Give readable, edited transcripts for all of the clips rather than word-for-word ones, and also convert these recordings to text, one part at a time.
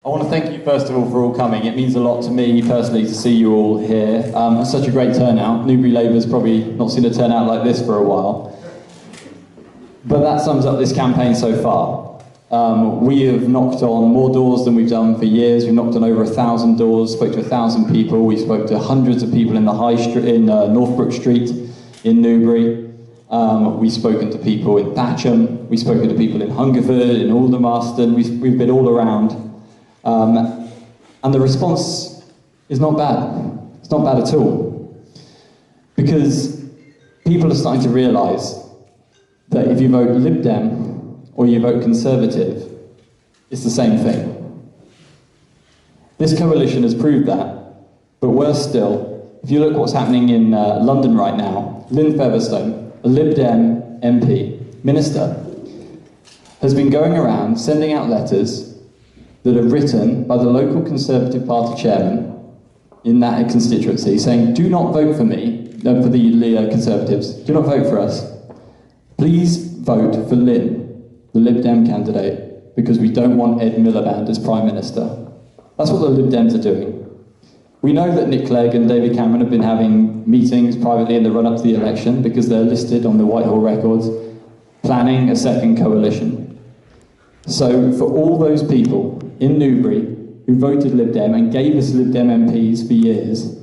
I want to thank you first of all for all coming. It means a lot to me personally to see you all here. It's such a great turnout. Newbury Labour's probably not seen a turnout like this for a while. But that sums up this campaign so far. We have knocked on more doors than we've done for years. We've knocked on over 1,000 doors, spoke to 1,000 people. We spoke to hundreds of people in the High Street, in Northbrook Street in Newbury. We've spoken to people in Thatcham. We've spoken to people in Hungerford, in Aldermaston. We've been all around. And the response is not bad. It's not bad at all. Because people are starting to realise that if you vote Lib Dem or you vote Conservative, it's the same thing. This coalition has proved that, but worse still, if you look what's happening in London right now, Lynn Featherstone, a Lib Dem MP, minister, has been going around sending out letters that are written by the local Conservative Party chairman in that constituency saying, do not vote for me, for the Conservatives, do not vote for us. Please vote for Lynn, the Lib Dem candidate, because we don't want Ed Miliband as Prime Minister. That's what the Lib Dems are doing. We know that Nick Clegg and David Cameron have been having meetings privately in the run-up to the election because they're listed on the Whitehall records, planning a second coalition. So for all those people in Newbury who voted Lib Dem and gave us Lib Dem MPs for years,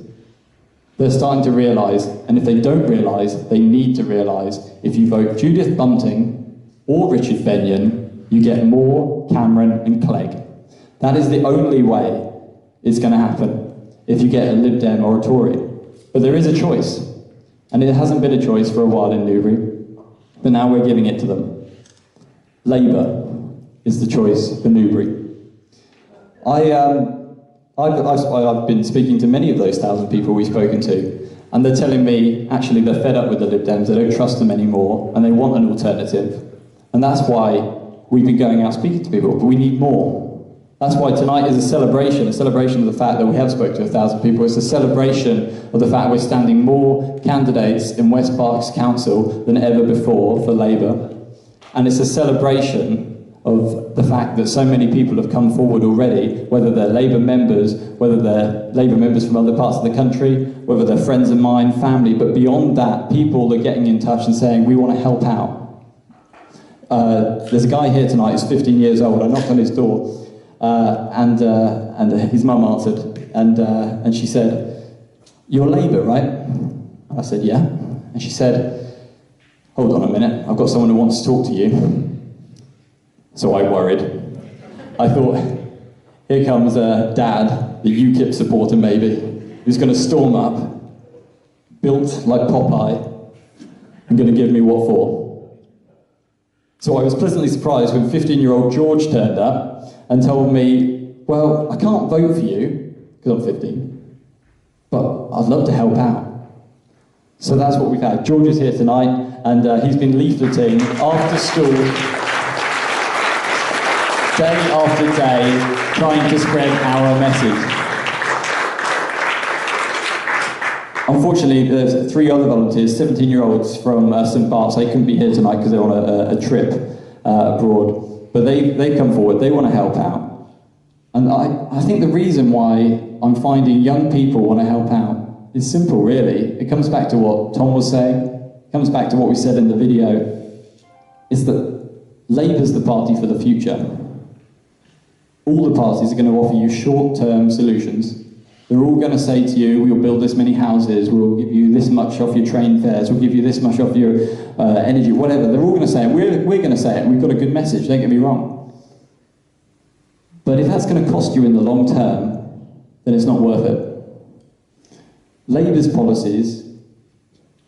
they're starting to realise, and if they don't realise, they need to realise, if you vote Judith Bunting or Richard Benyon, you get more Cameron and Clegg. That is the only way it's going to happen if you get a Lib Dem or a Tory. But there is a choice, and it hasn't been a choice for a while in Newbury, but now we're giving it to them. Labour is the choice for Newbury. I've been speaking to many of those 1,000 people we've spoken to, and they're telling me, actually, they're fed up with the Lib Dems, they don't trust them anymore, and they want an alternative. And that's why we've been going out speaking to people, but we need more. That's why tonight is a celebration of the fact that we have spoken to 1,000 people. It's a celebration of the fact we're standing more candidates in West Berks Council than ever before for Labour. And it's a celebration of the fact that so many people have come forward already, whether they're Labour members, whether they're Labour members from other parts of the country, whether they're friends of mine, family, but beyond that, people are getting in touch and saying, we want to help out. There's a guy here tonight who's 15 years old. I knocked on his door, and his mum answered, and she said, "You're Labour, right?" I said, "Yeah." And she said, "Hold on a minute, I've got someone who wants to talk to you." So I worried. I thought, here comes Dad, the UKIP supporter maybe, who's going to storm up, built like Popeye, and going to give me what for. So I was pleasantly surprised when 15-year-old George turned up and told me, well, I can't vote for you, because I'm 15, but I'd love to help out. So that's what we've had. George is here tonight, and he's been leafleting after school, day after day, trying to spread our message. Unfortunately, there's 3 other volunteers, 17-year-olds from St Bart's. They couldn't be here tonight because they're on a trip abroad. But they come forward, they want to help out. And I think the reason why I'm finding young people want to help out is simple, really. It comes back to what Tom was saying. It comes back to what we said in the video. It's that Labour's the party for the future. All the parties are going to offer you short-term solutions. They're all going to say to you, we'll build this many houses, we'll give you this much off your train fares, we'll give you this much off your energy, whatever. They're all going to say it. We're going to say it, and we've got a good message, don't get me wrong. But if that's going to cost you in the long term, then it's not worth it. Labour's policies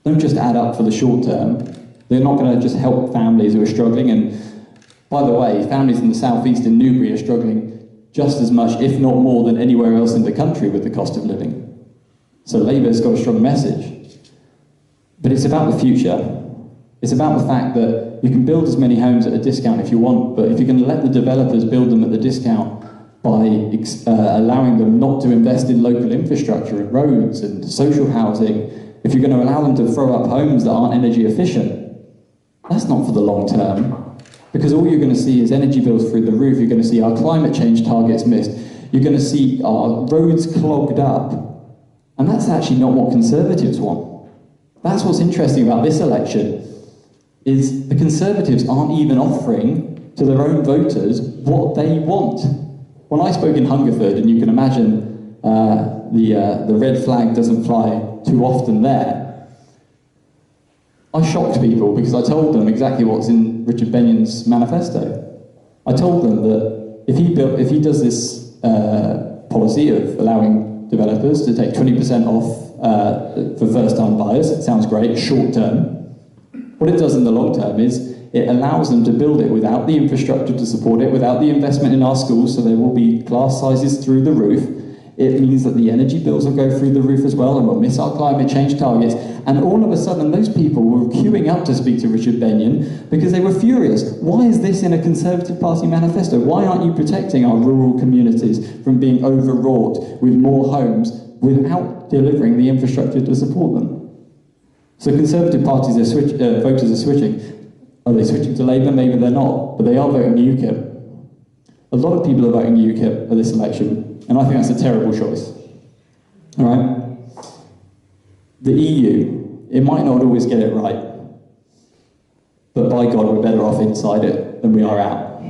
don't just add up for the short term. They're not going to just help families who are struggling. And by the way, families in the southeast in Newbury are struggling just as much, if not more, than anywhere else in the country with the cost of living. So Labour's got a strong message. But it's about the future. It's about the fact that you can build as many homes at a discount if you want, but if you're going to let the developers build them at the discount by allowing them not to invest in local infrastructure and roads and social housing, if you're going to allow them to throw up homes that aren't energy efficient, that's not for the long term. Because all you're going to see is energy bills through the roof, you're going to see our climate change targets missed, you're going to see our roads clogged up, and that's actually not what Conservatives want. That's what's interesting about this election, is the Conservatives aren't even offering to their own voters what they want. When I spoke in Hungerford, and you can imagine the red flag doesn't fly too often there, I shocked people because I told them exactly what's in Richard Benyon's manifesto. I told them that if he does this policy of allowing developers to take 20% off for first-time buyers, it sounds great, short term. What it does in the long term is it allows them to build it without the infrastructure to support it, without the investment in our schools, so there will be class sizes through the roof. It means that the energy bills will go through the roof as well, and we'll miss our climate change targets. And all of a sudden, those people were queuing up to speak to Richard Benyon because they were furious. Why is this in a Conservative Party manifesto? Why aren't you protecting our rural communities from being overwrought with more homes without delivering the infrastructure to support them? So Conservative parties voters are switching. Are they switching to Labour? Maybe they're not, but they are voting UKIP. A lot of people are voting UKIP for this election, and I think that's a terrible choice. All right? The EU, it might not always get it right, but by God, we're better off inside it than we are out.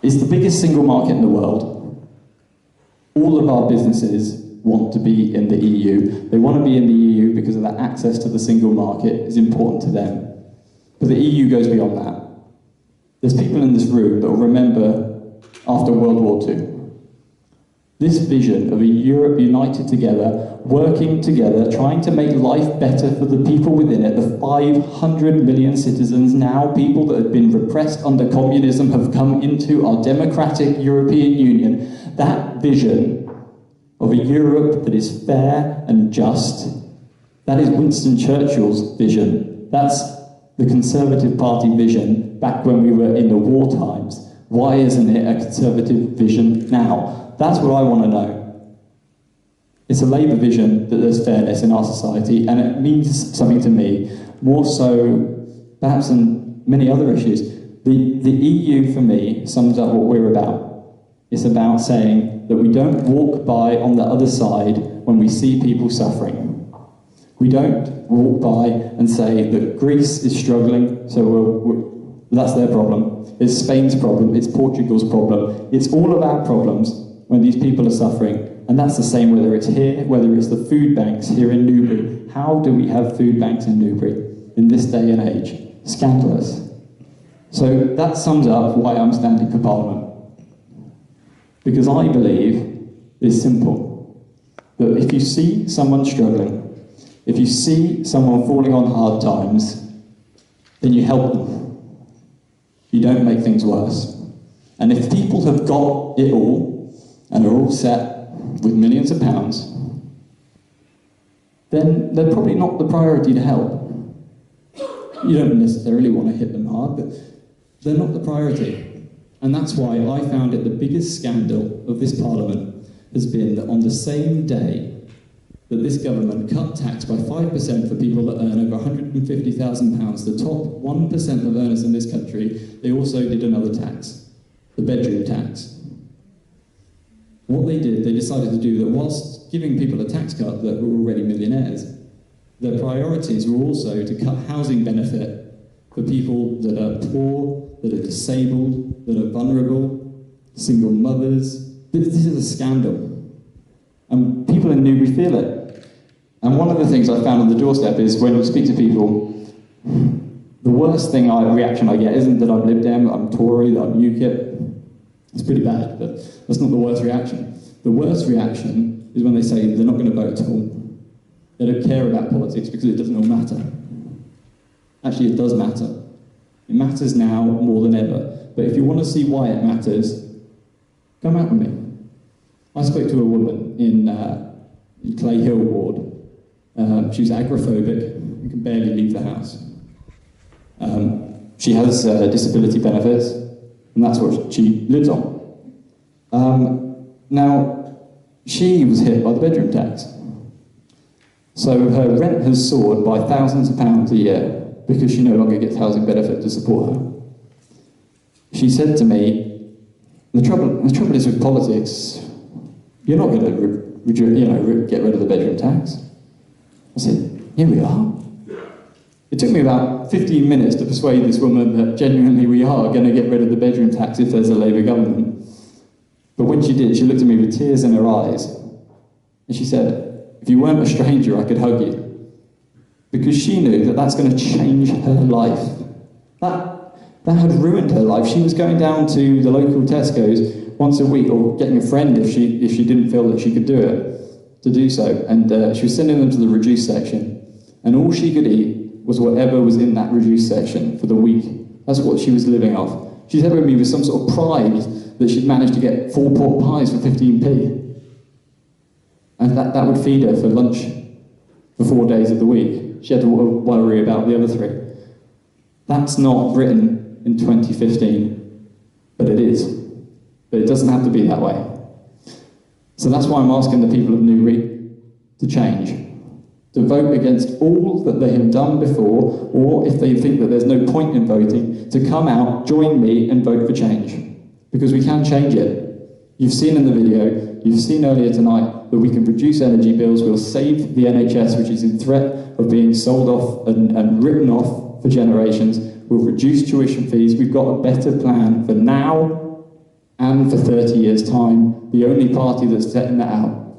It's the biggest single market in the world. All of our businesses want to be in the EU. They want to be in the EU because of that access to the single market is important to them. But the EU goes beyond that. There's people in this room that will remember after World War II. This vision of a Europe united together, working together, trying to make life better for the people within it, the 500 million citizens now, people that had been repressed under communism, have come into our democratic European Union. That vision of a Europe that is fair and just, that is Winston Churchill's vision. That's the Conservative Party vision back when we were in the war times. Why isn't it a Conservative vision now? That's what I want to know. It's a Labour vision that there's fairness in our society, and it means something to me, more so perhaps than many other issues. The EU, for me, sums up what we're about. It's about saying that we don't walk by on the other side when we see people suffering. We don't walk by and say that Greece is struggling, so that's their problem. It's Spain's problem, it's Portugal's problem. It's all of our problems when these people are suffering. And that's the same whether it's here, whether it's the food banks here in Newbury. How do we have food banks in Newbury in this day and age? Scandalous. So that sums up why I'm standing for Parliament. Because I believe it's simple, that if you see someone struggling, if you see someone falling on hard times, then you help them. You don't make things worse. And if people have got it all, and are all set with millions of pounds, then they're probably not the priority to help. You don't necessarily want to hit them hard, but they're not the priority. And that's why I found it the biggest scandal of this Parliament has been that on the same day that this government cut tax by 5% for people that earn over £150,000, the top 1% of earners in this country, they also did another tax, the bedroom tax. What they did, they decided to do that whilst giving people a tax cut that were already millionaires, their priorities were also to cut housing benefit for people that are poor, that are disabled, that are vulnerable, single mothers. This is a scandal. And people in Newbury feel it. And one of the things I found on the doorstep is when you speak to people, the worst reaction I get isn't that I'm Lib Dem, I'm Tory, that I'm UKIP. It's pretty bad, but that's not the worst reaction. The worst reaction is when they say they're not going to vote at all. They don't care about politics because it doesn't all matter. Actually, it does matter. It matters now more than ever. But if you want to see why it matters, come out with me. I spoke to a woman in Clay Hill ward. She was agoraphobic and can barely leave the house. She has disability benefits, and that's what she lives on. Now, she was hit by the bedroom tax. So her rent has soared by thousands of pounds a year because she no longer gets housing benefit to support her. She said to me, the trouble is with politics, you're not going to get rid of the bedroom tax. I said, here we are. It took me about 15 minutes to persuade this woman that genuinely we are going to get rid of the bedroom tax if there's a Labour government. But when she did, she looked at me with tears in her eyes, and she said, if you weren't a stranger, I could hug you. Because she knew that that's going to change her life. That had ruined her life. She was going down to the local Tesco's once a week, or getting a friend if she didn't feel that she could do it, to do so. And she was sending them to the reduced section. And all she could eat was whatever was in that reduced section for the week. That's what she was living off. She said with me with some sort of pride that she'd managed to get 4 pork pies for 15p. And that would feed her for lunch for 4 days of the week. She had to worry about the other 3. That's not Britain in 2015, but it is. But it doesn't have to be that way. So that's why I'm asking the people of Newbury to change, to vote against all that they have done before, or if they think that there's no point in voting, to come out, join me and vote for change. Because we can change it. You've seen in the video, you've seen earlier tonight, that we can reduce energy bills, we'll save the NHS, which is in threat of being sold off and written off for generations, we'll reduce tuition fees, we've got a better plan for now and for 30 years' time, the only party that's setting that out.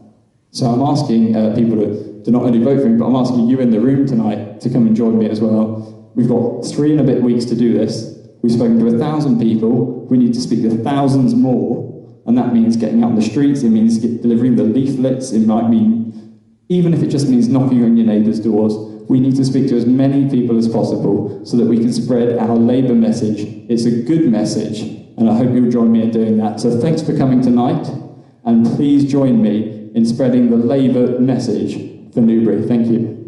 So I'm asking people to not only vote for me, but I'm asking you in the room tonight to come and join me as well. We've got 3 and a bit weeks to do this. We've spoken to 1,000 people. We need to speak to thousands more. And that means getting out in the streets. It means delivering the leaflets. It might mean, even if it just means knocking on your neighbours' doors, we need to speak to as many people as possible so that we can spread our Labour message. It's a good message, and I hope you'll join me in doing that. So thanks for coming tonight, and please join me in spreading the Labour message for Newbury. Thank you.